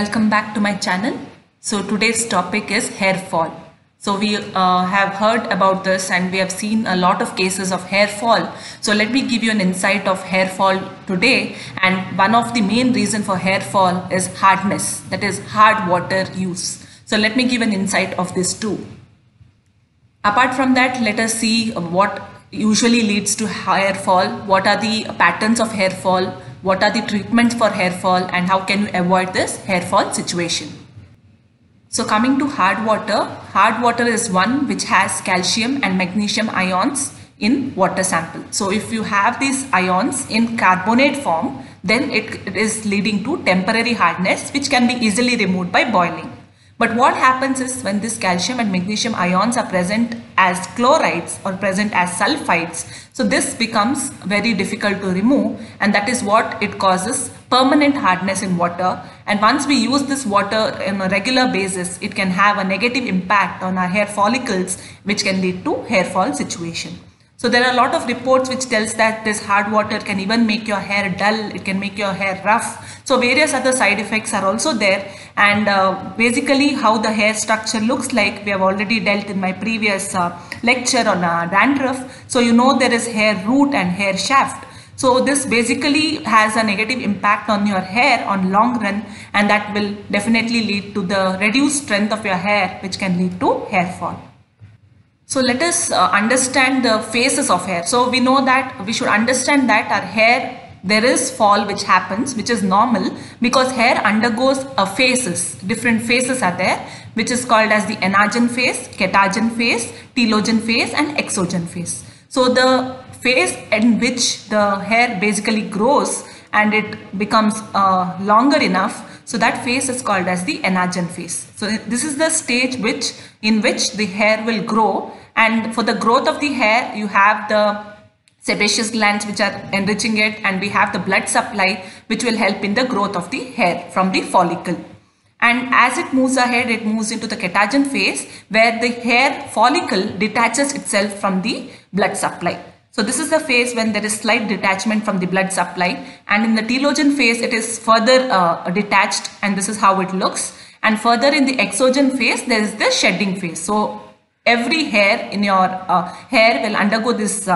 Welcome back to my channel. So today's topic is hair fall. So we have heard about this and we have seen a lot of cases of hair fall. So let me give you an insight of hair fall today. And one of the main reason for hair fall is hardness, that is hard water use. So let me give an insight of this too. Apart from that, let us see what usually leads to hair fall, what are the patterns of hair fall, what are the treatments for hair fall, and how can you avoid this hair fall situation. So coming to hard water is one which has calcium and magnesium ions in water sample. So if you have these ions in carbonate form, then it is leading to temporary hardness which can be easily removed by boiling. But what happens is when this calcium and magnesium ions are present as chlorides or present as sulfides, so this becomes very difficult to remove, and that is what it causes permanent hardness in water. And once we use this water on a regular basis, it can have a negative impact on our hair follicles, which can lead to hair fall situation. So there are a lot of reports which tells that this hard water can even make your hair dull, it can make your hair rough. So various other side effects are also there, and basically how the hair structure looks like, we have already dealt in my previous lecture on dandruff. So you know there is hair root and hair shaft. So this basically has a negative impact on your hair on long run, and that will definitely lead to the reduced strength of your hair, which can lead to hair fall. So let us understand the phases of hair. So we know that we should understand that our hair, there is fall which happens, which is normal because hair undergoes phases. Different phases are there, which is called as the anagen phase, catagen phase, telogen phase and exogen phase. So the phase in which the hair basically grows and it becomes longer enough, so that phase is called as the anagen phase. So this is the stage in which the hair will grow, and for the growth of the hair you have the sebaceous glands which are enriching it, and we have the blood supply which will help in the growth of the hair from the follicle. And as it moves ahead, it moves into the catagen phase where the hair follicle detaches itself from the blood supply. So this is the phase when there is slight detachment from the blood supply, and in the telogen phase it is further detached, and this is how it looks. And further in the exogen phase there is the shedding phase. So every hair in your hair will undergo this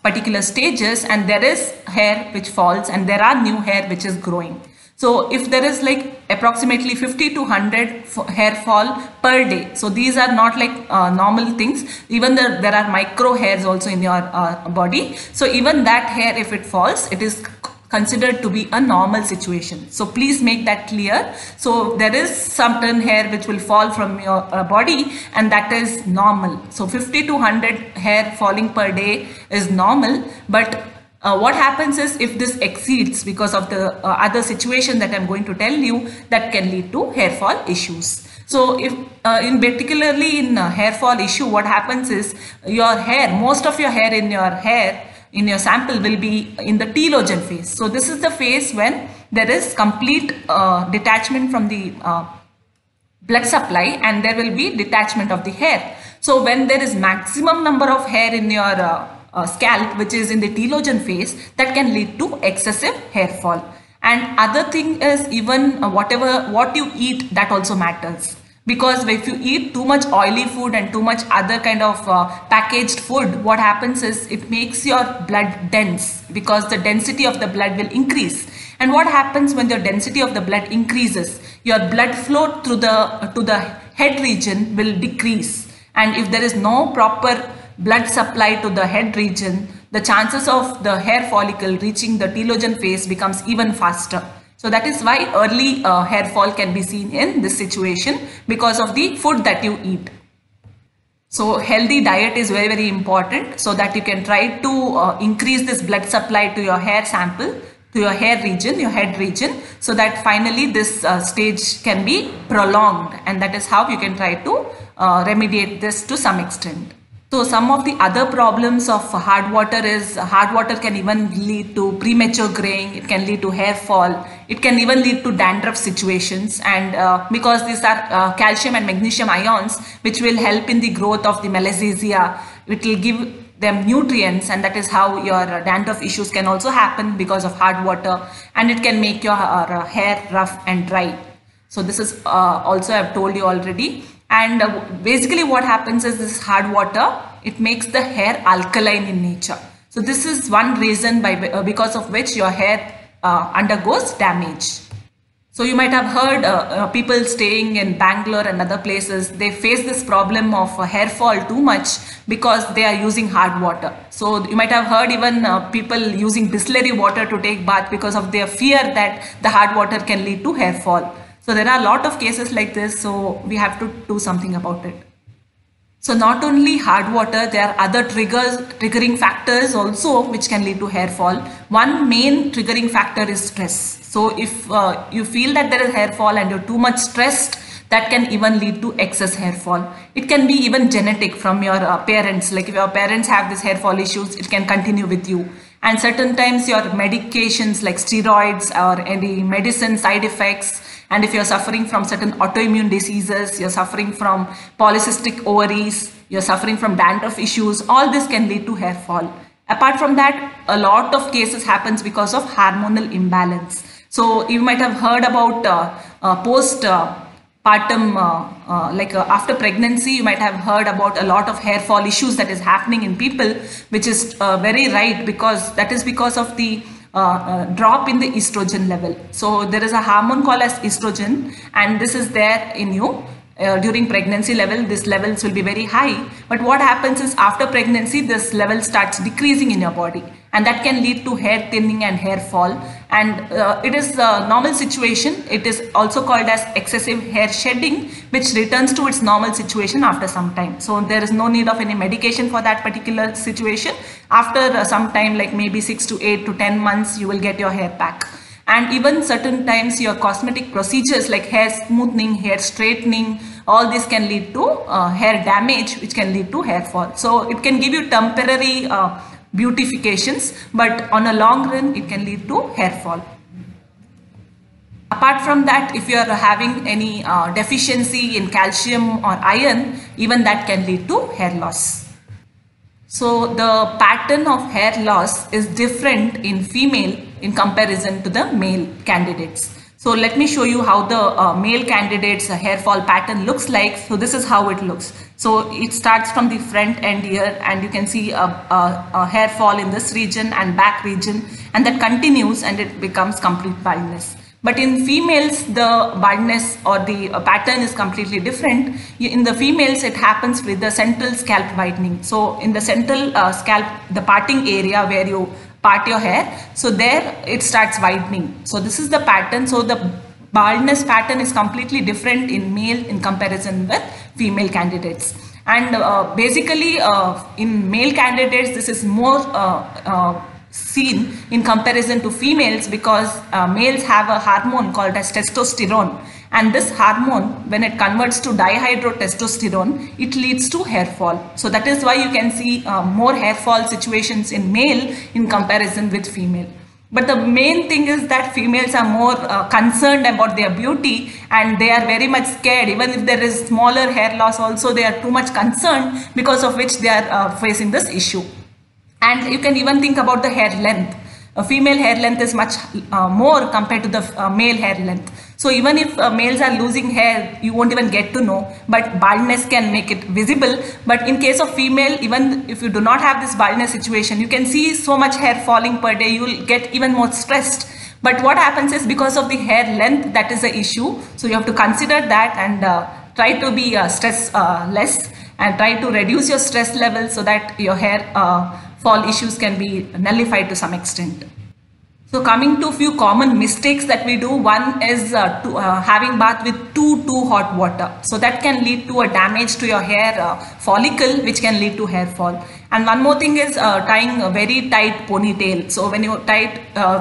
particular stages, and there is hair which falls and there are new hair which is growing. So if there is like approximately 50 to 100 hair fall per day, so these are not like normal things. Even there are micro hairs also in your body. So even that hair, if it falls, it is considered to be a normal situation. So please make that clear. So there is certain hair which will fall from your body, and that is normal. So 50 to 100 hair falling per day is normal, but what happens is if this exceeds because of the other situation that I'm going to tell you, that can lead to hair fall issues. So if particularly in hair fall issue, what happens is your hair, most of your hair in your sample will be in the telogen phase. So this is the phase when there is complete detachment from the blood supply, and there will be detachment of the hair. So when there is maximum number of hair in your scalp, which is in the telogen phase, that can lead to excessive hair fall. And other thing is even what you eat, that also matters, because if you eat too much oily food and too much other kind of packaged food, what happens is it makes your blood dense, because the density of the blood will increase. And what happens when the density of the blood increases, your blood flow to the head region will decrease, and if there is no proper blood supply to the head region, the chances of the hair follicle reaching the telogen phase becomes even faster. So that is why early hair fall can be seen in this situation because of the food that you eat. So healthy diet is very, very important, so that you can try to increase this blood supply to your hair sample, to your hair region, your head region, so that finally this stage can be prolonged, and that is how you can try to remediate this to some extent. So some of the other problems of hard water is hard water can even lead to premature graying, it can lead to hair fall, it can even lead to dandruff situations, and because these are calcium and magnesium ions which will help in the growth of the melasthesia, it will give them nutrients, and that is how your dandruff issues can also happen because of hard water, and it can make your hair rough and dry. So this is also I've told you already. And basically what happens is this hard water, it makes the hair alkaline in nature. So this is one reason because of which your hair undergoes damage. So you might have heard people staying in Bangalore and other places, they face this problem of hair fall too much because they are using hard water. So you might have heard even people using distillery water to take bath because of their fear that the hard water can lead to hair fall. So there are a lot of cases like this, so we have to do something about it. So not only hard water, there are other triggering factors also which can lead to hair fall. One main triggering factor is stress. So if you feel that there is hair fall and you're too much stressed, that can even lead to excess hair fall. It can be even genetic from your parents. Like if your parents have this hair fall issues, it can continue with you. And certain times your medications like steroids or any medicine side effects, and if you're suffering from certain autoimmune diseases, you're suffering from polycystic ovaries, you're suffering from dandruff issues, all this can lead to hair fall. Apart from that, a lot of cases happens because of hormonal imbalance. So you might have heard about postpartum, after pregnancy, you might have heard about a lot of hair fall issues that is happening in people, which is very right, because that is because of the drop in the estrogen level. So there is a hormone called as estrogen, and this is there in you. During pregnancy level, these levels will be very high, but what happens is after pregnancy this level starts decreasing in your body, and that can lead to hair thinning and hair fall. And it is a normal situation. It is also called as excessive hair shedding, which returns to its normal situation after some time. So there is no need of any medication for that particular situation. After some time, like maybe 6 to 8 to 10 months, you will get your hair back. And even certain times your cosmetic procedures like hair smoothing, hair straightening, all this can lead to hair damage, which can lead to hair fall. So it can give you temporary beautifications, but on a long run it can lead to hair fall. Apart from that, if you are having any deficiency in calcium or iron, even that can lead to hair loss. So the pattern of hair loss is different in female in comparison to the male candidates. So let me show you how the male candidates hair fall pattern looks like. So this is how it looks. So it starts from the front end here, and you can see a hair fall in this region and back region, and that continues and it becomes complete baldness. But in females, the baldness or the pattern is completely different. In the females, it happens with the central scalp whitening. So in the central scalp, the parting area where you part your hair, so there it starts whitening. So this is the pattern. So the baldness pattern is completely different in male in comparison with female candidates. And basically in male candidates, this is more seen in comparison to females, because males have a hormone called as testosterone, and this hormone, when it converts to dihydrotestosterone, it leads to hair fall. So that is why you can see more hair fall situations in male in comparison with female. But the main thing is that females are more concerned about their beauty, and they are very much scared. Even if there is smaller hair loss also, they are too much concerned, because of which they are facing this issue. And you can even think about the hair length. A female hair length is much more compared to the male hair length. So even if males are losing hair, you won't even get to know, but baldness can make it visible. But in case of female, even if you do not have this baldness situation, you can see so much hair falling per day, you will get even more stressed. But what happens is, because of the hair length, that is the issue. So you have to consider that and try to be stress less, and try to reduce your stress level so that your hair fall issues can be nullified to some extent. So coming to a few common mistakes that we do, one is having bath with too hot water. So that can lead to a damage to your hair follicle, which can lead to hair fall. And one more thing is tying a very tight ponytail. So when you tie a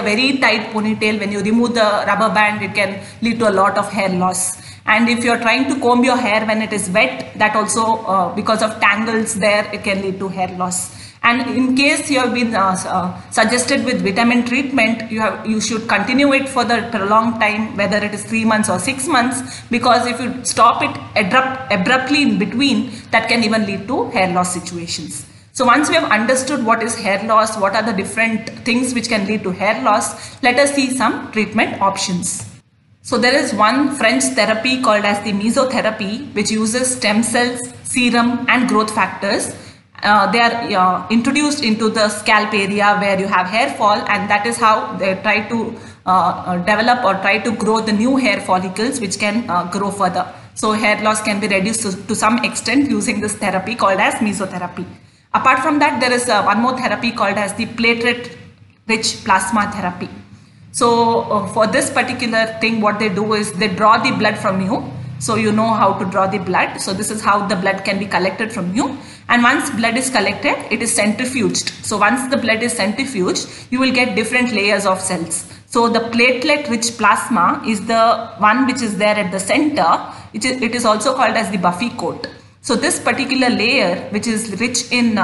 very tight ponytail, when you remove the rubber band, it can lead to a lot of hair loss. And if you're trying to comb your hair when it is wet, that also because of tangles there, it can lead to hair loss. And in case you have been suggested with vitamin treatment, you should continue it for the prolonged time, whether it is 3 months or 6 months, because if you stop it abruptly in between, that can even lead to hair loss situations. So once we have understood what is hair loss, what are the different things which can lead to hair loss, let us see some treatment options. So there is one French therapy called as the mesotherapy, which uses stem cells, serum and growth factors. They are introduced into the scalp area where you have hair fall, and that is how they try to develop or try to grow the new hair follicles which can grow further. So hair loss can be reduced to some extent using this therapy called as mesotherapy. Apart from that, there is one more therapy called as the platelet-rich plasma therapy. So for this particular thing, what they do is they draw the blood from you. So you know how to draw the blood. So this is how the blood can be collected from you. And once blood is collected, it is centrifuged. So once the blood is centrifuged, you will get different layers of cells. So the platelet-rich plasma is the one which is there at the center. It is also called as the Buffy coat. So this particular layer, which is rich in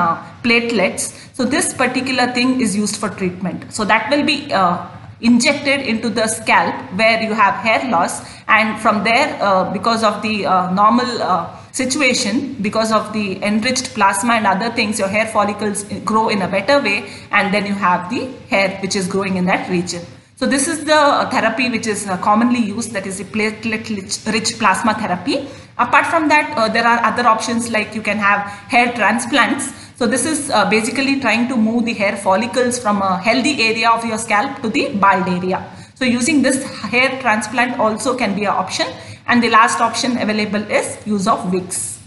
platelets, so this particular thing is used for treatment. So that will be injected into the scalp where you have hair loss, and from there because of the normal situation, because of the enriched plasma and other things, your hair follicles grow in a better way, and then you have the hair which is growing in that region. So this is the therapy which is commonly used, that is the platelet-rich plasma therapy. Apart from that, there are other options, like you can have hair transplants. So this is basically trying to move the hair follicles from a healthy area of your scalp to the bald area. So using this hair transplant also can be an option. And the last option available is use of wigs.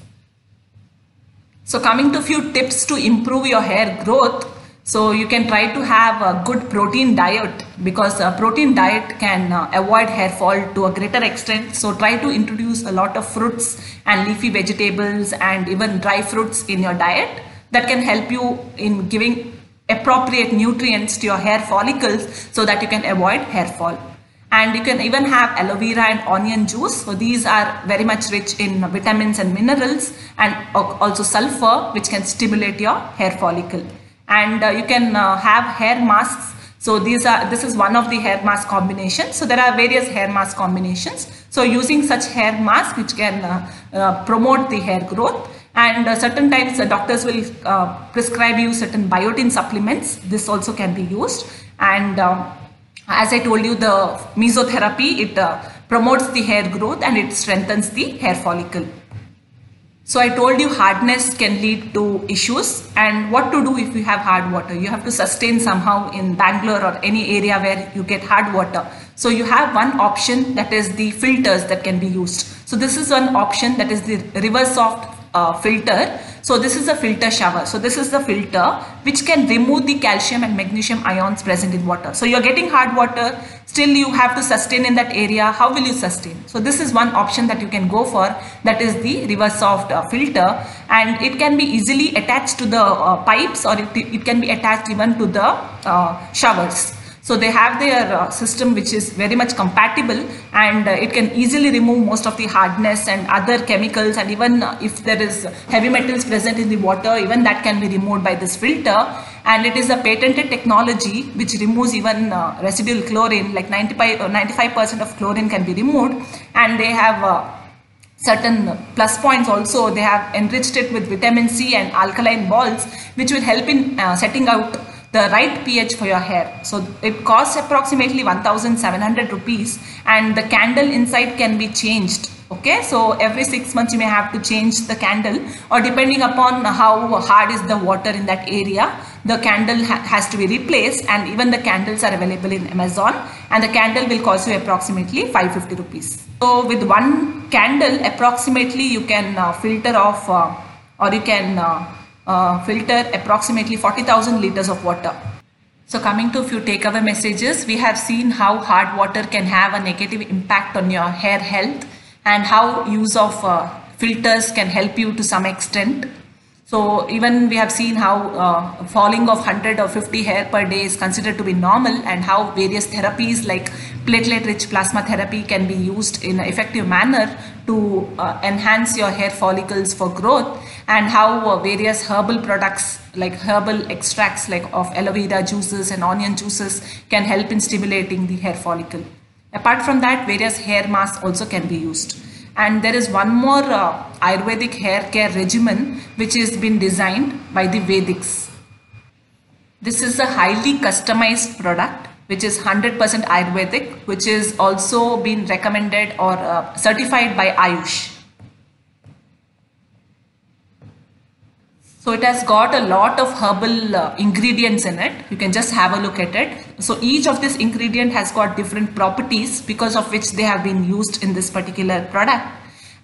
So coming to few tips to improve your hair growth. So you can try to have a good protein diet, because a protein diet can avoid hair fall to a greater extent. So try to introduce a lot of fruits and leafy vegetables and even dry fruits in your diet. That can help you in giving appropriate nutrients to your hair follicles so that you can avoid hair fall. And you can even have aloe vera and onion juice. So these are very much rich in vitamins and minerals, and also sulfur, which can stimulate your hair follicle. And you can have hair masks. So this is one of the hair mask combinations. So there are various hair mask combinations. So using such hair mask which can promote the hair growth. And certain times the doctors will prescribe you certain biotin supplements. This also can be used. And as I told you, the mesotherapy, it promotes the hair growth and it strengthens the hair follicle. So I told you hardness can lead to issues, and what to do if you have hard water. You have to sustain somehow in Bangalore or any area where you get hard water. So you have one option, that is the filters that can be used. So this is one option, that is the Riversoft filter. So this is a filter shower. So this is the filter which can remove the calcium and magnesium ions present in water. So you're getting hard water, still you have to sustain in that area. How will you sustain? So this is one option that you can go for, that is the Riversoft filter, and it can be easily attached to the pipes, or it can be attached even to the showers. So they have their system which is very much compatible, and it can easily remove most of the hardness and other chemicals, and even if there is heavy metals present in the water, even that can be removed by this filter. And it is a patented technology which removes even residual chlorine, like 95% of chlorine can be removed. And they have certain plus points also. They have enriched it with vitamin C and alkaline balls, which will help in setting out the right pH for your hair. So it costs approximately 1,700 rupees, and the candle inside can be changed. Okay, so every 6 months you may have to change the candle, or depending upon how hard is the water in that area, the candle has to be replaced. And even the candles are available in Amazon, and the candle will cost you approximately 550 rupees. So with one candle, approximately you can filter off or you can filter approximately 40,000 liters of water. So coming to a few takeaway messages, we have seen how hard water can have a negative impact on your hair health, and how use of filters can help you to some extent. So even we have seen how falling of 100 or 50 hair per day is considered to be normal, and how various therapies like platelet-rich plasma therapy can be used in an effective manner to enhance your hair follicles for growth, and how various herbal products like herbal extracts like of aloe vera juices and onion juices can help in stimulating the hair follicle. Apart from that, various hair masks also can be used. And there is one more Ayurvedic hair care regimen which has been designed by the Vedics. This is a highly customized product which is 100% Ayurvedic, which is also been recommended or certified by Ayush. So it has got a lot of herbal ingredients in it. You can just have a look at it. So each of this ingredient has got different properties because of which they have been used in this particular product.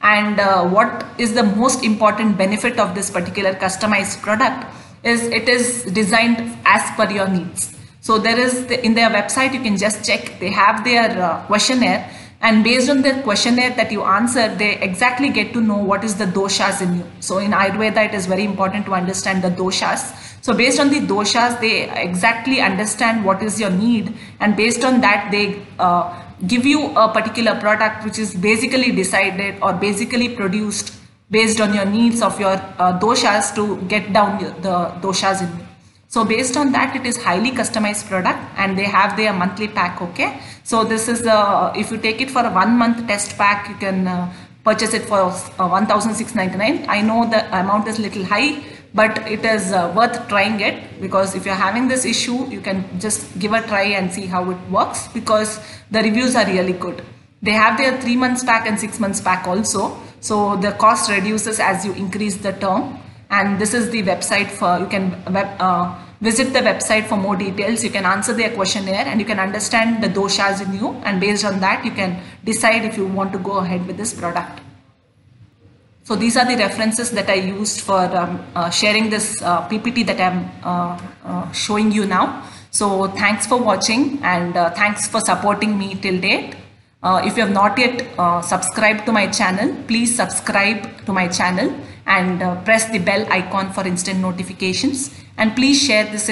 And what is the most important benefit of this particular customized product is it is designed as per your needs. So there is in their website, you can just check, they have their questionnaire, and based on the questionnaire that you answer, they exactly get to know what is the doshas in you. So in Ayurveda, it is very important to understand the doshas. So based on the doshas, they exactly understand what is your need, and based on that, they give you a particular product which is basically decided or basically produced based on your needs of your doshas to get down the doshas in you. So based on that, it is highly customized product, and they have their monthly pack. Okay, so this is if you take it for a 1 month test pack, you can purchase it for 1,699. I know the amount is little high, but it is worth trying it, because if you're having this issue, you can just give a try and see how it works, because the reviews are really good. They have their 3 months pack and 6 months pack also. So the cost reduces as you increase the term. And this is the website for, you can visit the website for more details. You can answer their questionnaire and you can understand the doshas in you, and based on that you can decide if you want to go ahead with this product. So these are the references that I used for sharing this PPT that I'm showing you now. So thanks for watching, and thanks for supporting me till date. If you have not yet subscribed to my channel, please subscribe to my channel and press the bell icon for instant notifications. And please share this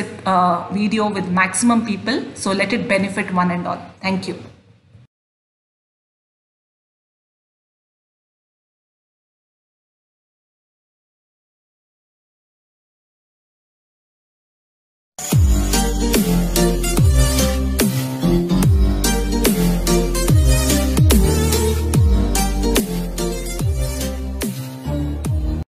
video with maximum people, so let it benefit one and all. Thank you.